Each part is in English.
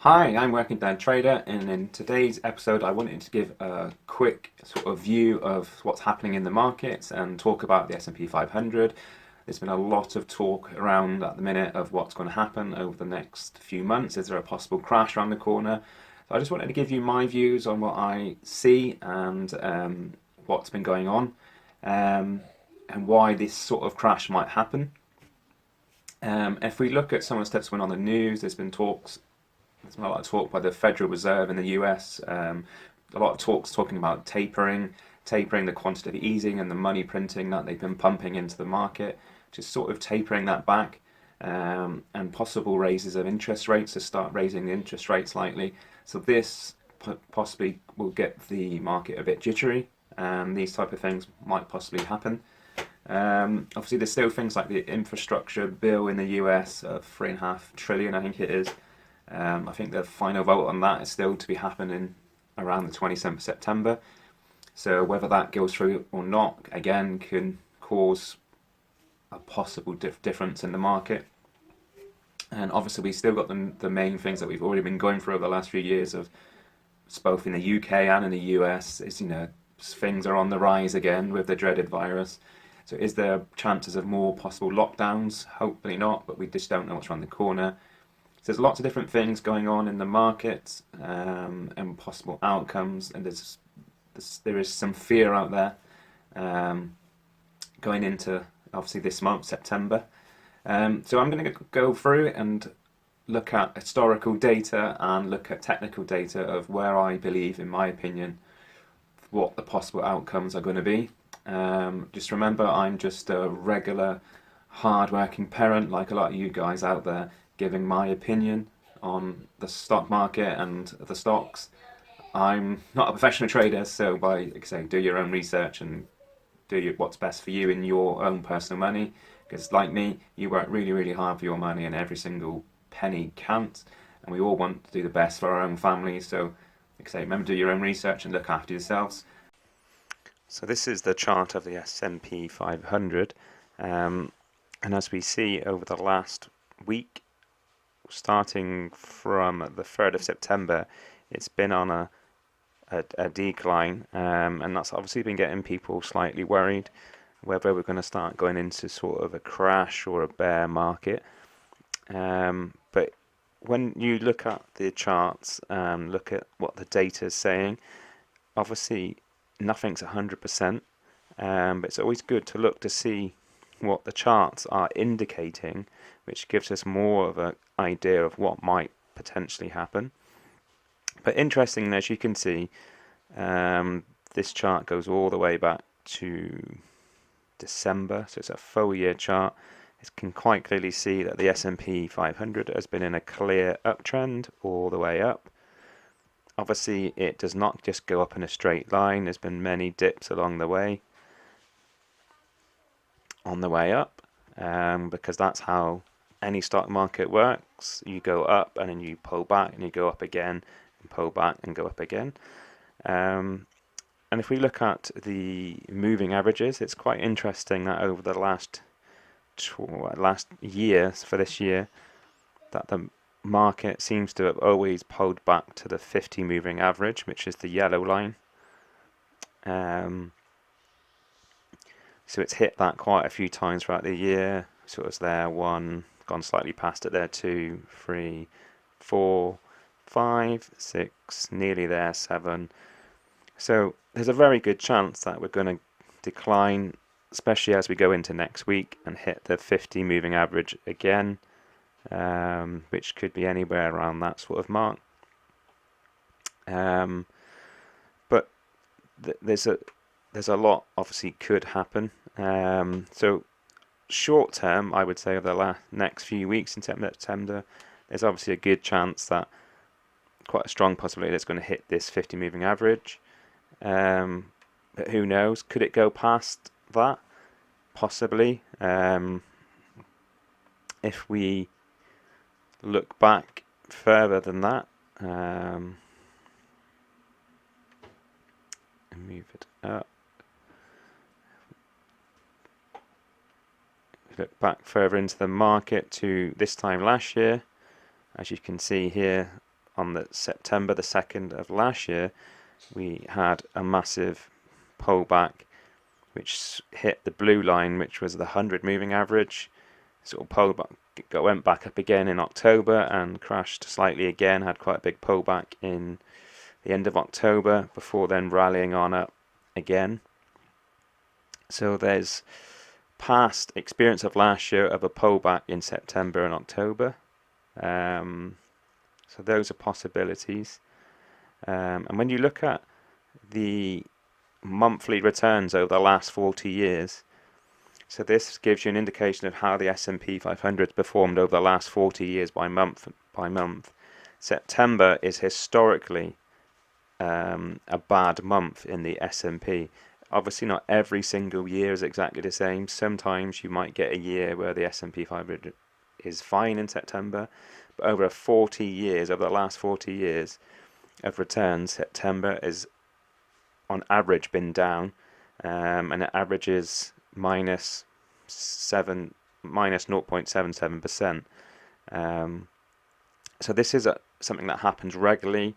Hi, I'm Working Dad Trader, and in today's episode, I wanted to give a quick sort of view of what's happening in the markets and talk about the S&P 500. There's been a lot of talk around at the minute of what's going to happen over the next few months. Is there a possible crash around the corner? So I just wanted to give you my views on what I see and what's been going on and why this sort of crash might happen. If we look at some of the steps going on in the news, there's been a lot of talk by the Federal Reserve in the US. A lot of talks talking about tapering the quantitative easing and the money printing that they've been pumping into the market, just sort of tapering that back, and possible raises of interest rates to start raising the interest rates slightly. So this possibly will get the market a bit jittery, and these type of things might possibly happen. Obviously, there's still things like the infrastructure bill in the US of 3.5 trillion, I think it is. I think the final vote on that is still to be happening around the 27th of September. So whether that goes through or not, again, can cause a possible difference in the market. And obviously, we've still got the main things that we've already been going through over the last few years of both in the UK and in the US. Is things are on the rise again with the dreaded virus. So is there chances of more possible lockdowns? Hopefully not, but we just don't know what's around the corner. So there's lots of different things going on in the market and possible outcomes, and there is some fear out there going into obviously this month, September. So I'm going to go through and look at historical data and look at technical data of where I believe, in my opinion, what the possible outcomes are going to be. Just remember, I'm just a regular, hard-working parent, like a lot of you guys out there, giving my opinion on the stock market and the stocks. I'm not a professional trader, so do your own research and what's best for you in your own personal money. Because like me, you work really, really hard for your money, and every single penny counts. And we all want to do the best for our own families. So, remember, do your own research and look after yourselves. So this is the chart of the S&P 500, and as we see over the last week, starting from the 3rd of September, it's been on a decline, and that's obviously been getting people slightly worried whether we're going to start going into sort of a crash or a bear market. But when you look at the charts and look at what the data is saying, obviously nothing's 100%, but it's always good to look to see what the charts are indicating, which gives us more of an idea of what might potentially happen. But interestingly, as you can see, this chart goes all the way back to December, so it's a full year chart. You can quite clearly see that the S&P 500 has been in a clear uptrend all the way up. Obviously, it does not just go up in a straight line. There's been many dips along the way on the way up, because that's how any stock market works. You go up and then you pull back and you go up again and pull back and go up again. And if we look at the moving averages, it's quite interesting that over the last year, for this year, that the market seems to have always pulled back to the 50 moving average, which is the yellow line. So it's hit that quite a few times throughout the year. So it was there, one, gone slightly past it there, 2, 3, 4, 5, 6, nearly there, 7. So there's a very good chance that we're going to decline, especially as we go into next week and hit the 50 moving average again, which could be anywhere around that sort of mark. But there's a lot obviously could happen. So short term, I would say over the next few weeks in September, there's obviously a good chance that quite a strong possibility that it's going to hit this 50 moving average. But who knows? Could it go past that? Possibly. If we look back further than that, and move it up. Look back further into the market to this time last year, as you can see here, on the September the 2nd of last year, we had a massive pullback which hit the blue line, which was the 100 moving average. Sort of pullback, went back up again in October and crashed slightly again, had quite a big pullback in the end of October before then rallying on up again. So there's past experience of last year of a pullback in September and October. So those are possibilities. And when you look at the monthly returns over the last 40 years, so this gives you an indication of how the SP 500 performed over the last 40 years by month. September is historically a bad month in the S&P. Obviously not every single year is exactly the same. Sometimes you might get a year where the S&P 500 is fine in September, but over the last 40 years of returns, September is on average been down, and it averages minus 0.77%. So this is something that happens regularly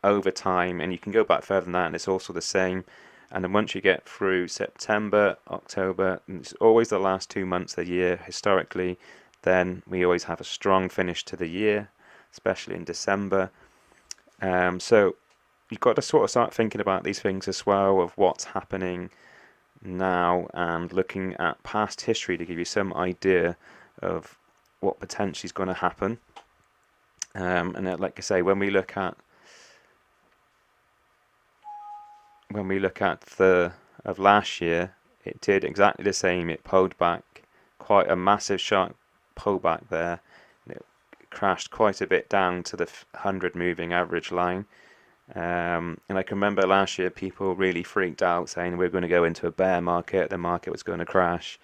over time, and you can go back further than that, and it's also the same. And then once you get through September, October, and it's always the last 2 months of the year historically, then we always have a strong finish to the year, especially in December. So you've got to sort of start thinking about these things as well, of what's happening now and looking at past history to give you some idea of what potentially is going to happen. And like I say, when we look at of last year, it did exactly the same. It pulled back, quite a massive sharp pullback there. And it crashed quite a bit down to the 100 moving average line. And I can remember last year people really freaked out, saying we're going to go into a bear market, the market was going to crash.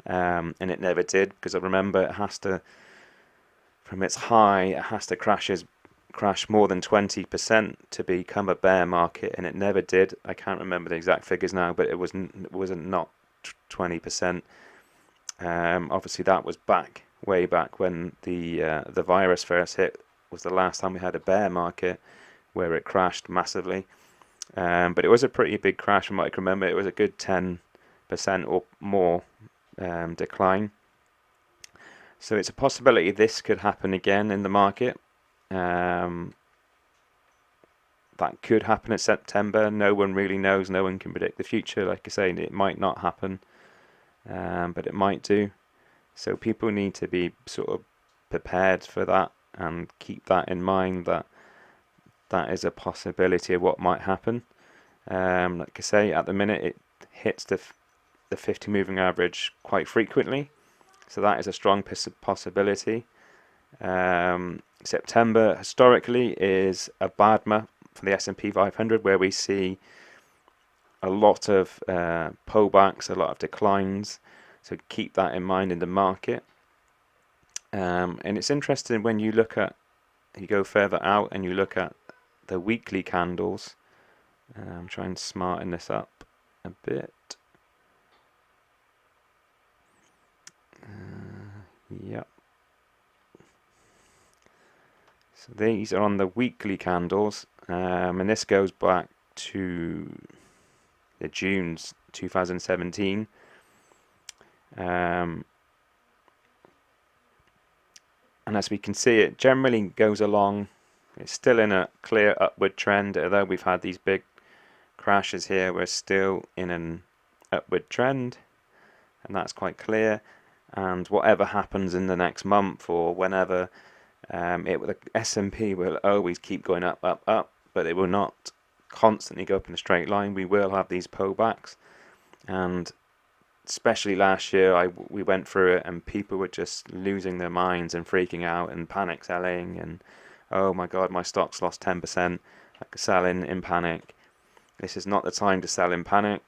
And it never did, because I remember it has to, from its high, it has to crash more than 20% to become a bear market, and it never did. I can't remember the exact figures now, but it wasn't not 20%. Obviously that was way back when the virus first hit, was the last time we had a bear market where it crashed massively. But it was a pretty big crash from what I can remember. It was a good 10% or more decline. So it's a possibility this could happen again in the market. That could happen in September. No one really knows. No one can predict the future. Like I say, it might not happen, but it might do. So people need to be sort of prepared for that and keep that in mind, that is a possibility of what might happen. Like I say, at the minute it hits the 50 moving average quite frequently, so that is a strong possibility. September historically is a bad month for the S&P 500, where we see a lot of pullbacks, a lot of declines. So keep that in mind in the market. And it's interesting when you go further out and you look at the weekly candles. I'm trying to smarten this up a bit. Yep. So these are on the weekly candles, and this goes back to the June 2017. And as we can see, it generally goes along. It's still in a clear upward trend, although we've had these big crashes here. We're still in an upward trend, and that's quite clear. And whatever happens in the next month or whenever, the S&P will always keep going up, up, up, but it will not constantly go up in a straight line. We will have these pullbacks, and especially last year, we went through it, and people were just losing their minds and freaking out and panic selling, and oh my God, my stock's lost 10%. Selling in panic. This is not the time to sell in panic.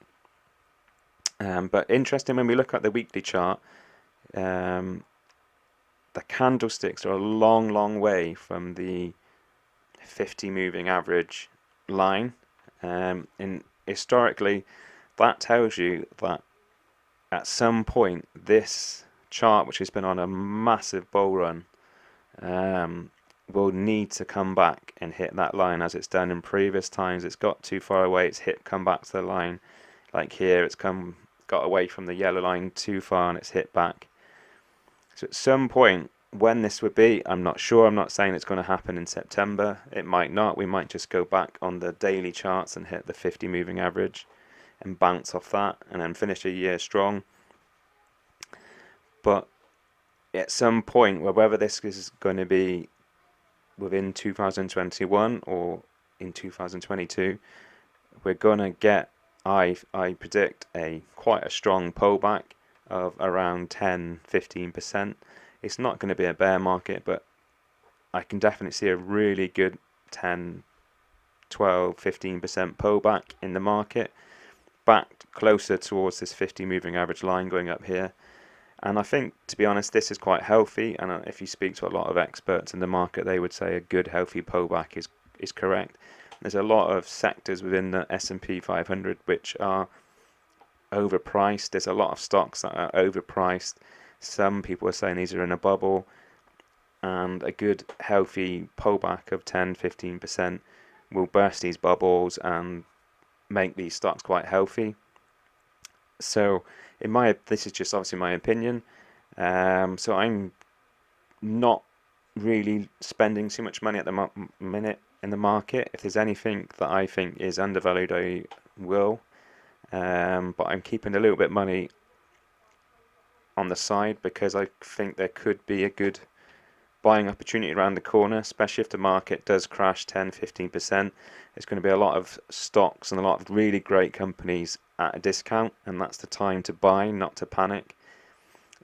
But interesting, when we look at the weekly chart, the candlesticks are a long, long way from the 50 moving average line. And historically, that tells you that at some point this chart, which has been on a massive bull run, will need to come back and hit that line as it's done in previous times. It's got too far away, it's come back to the line. Like here, it's got away from the yellow line too far and it's hit back. So at some point, when this would be, I'm not sure. I'm not saying it's going to happen in September. It might not. We might just go back on the daily charts and hit the 50 moving average and bounce off that and then finish a year strong. But at some point, whether this is going to be within 2021 or in 2022, we're going to get, I predict, quite a strong pullback of around 10-15%. It's not going to be a bear market, but I can definitely see a really good 10, 12, 15% pullback in the market, back closer towards this 50 moving average line going up here. And I think, to be honest, this is quite healthy. And if you speak to a lot of experts in the market, they would say a good, healthy pullback is correct. There's a lot of sectors within the SP500 which are overpriced. There's a lot of stocks that are overpriced. Some people are saying these are in a bubble, and a good, healthy pullback of 10-15% will burst these bubbles and make these stocks quite healthy. So this is just obviously my opinion. So I'm not really spending too much money at the minute in the market. If there's anything that I think is undervalued, I will. But I'm keeping a little bit of money on the side because I think there could be a good buying opportunity around the corner, especially if the market does crash 10-15%. There's going to be a lot of stocks and a lot of really great companies at a discount, and that's the time to buy, not to panic.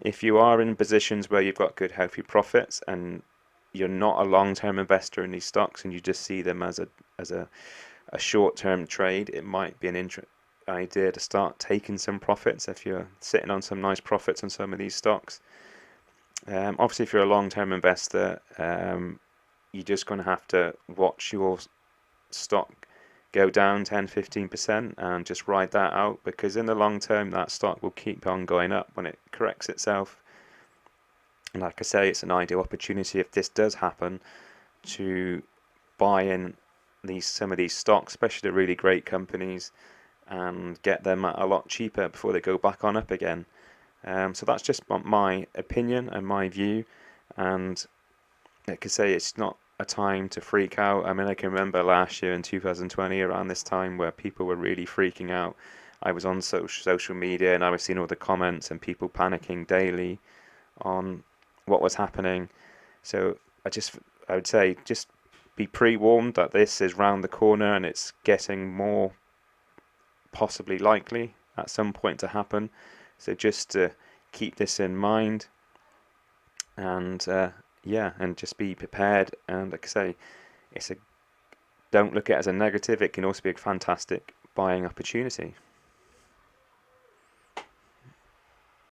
If you are in positions where you've got good, healthy profits and you're not a long-term investor in these stocks and you just see them as a short-term trade, it might be an idea to start taking some profits if you're sitting on some nice profits on some of these stocks. Obviously, if you're a long-term investor, you're just going to have to watch your stock go down 10-15% and just ride that out, because in the long term that stock will keep on going up when it corrects itself. And like I say, it's an ideal opportunity if this does happen to buy in some of these stocks, especially the really great companies, and get them at a lot cheaper before they go back on up again. So that's just my opinion and my view, and like I say, it's not a time to freak out. I mean, I can remember last year in 2020 around this time where people were really freaking out. I was on social media and I was seeing all the comments and people panicking daily on what was happening. So I would say just be pre-warned that this is round the corner and it's getting more possibly likely at some point to happen. So just to keep this in mind, and and just be prepared. And like I say, don't look at it as a negative. It can also be a fantastic buying opportunity.